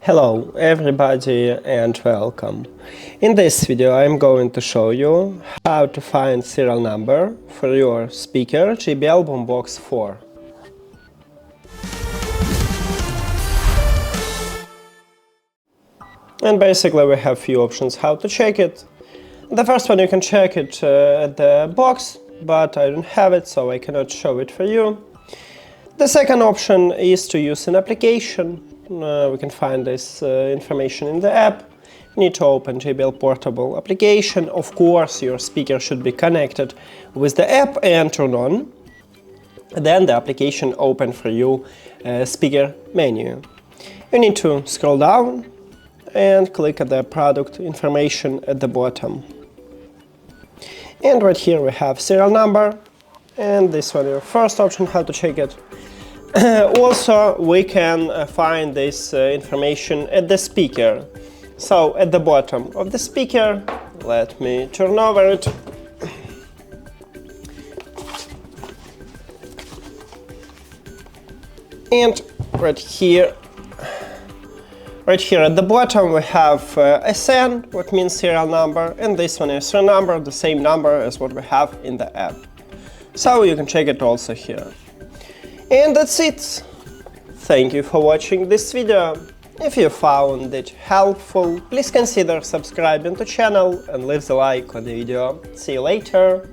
Hello everybody and welcome. In this video I'm going to show you how to find serial number for your speaker JBL Boombox 4. And basically we have few options how to check it. The first one, you can check it at the box, but I don't have it, so I cannot show it for you. The second option is to use an application. We can find this information in the app. You need to open JBL Portable application. Of course, your speaker should be connected with the app and turn on. Then the application open for you speaker menu. You need to scroll down and click at the product information at the bottom. And right here we have serial number, and this one your first option how to check it. Also we can find this information at the speaker. So at the bottom of the speaker, let me turn over it. And right here at the bottom we have SN, what means serial number, and this one is serial number, the same number as what we have in the app. So you can check it also here. And that's it. Thank you for watching this video. If you found it helpful, please consider subscribing to the channel and leave the like on the video. See you later.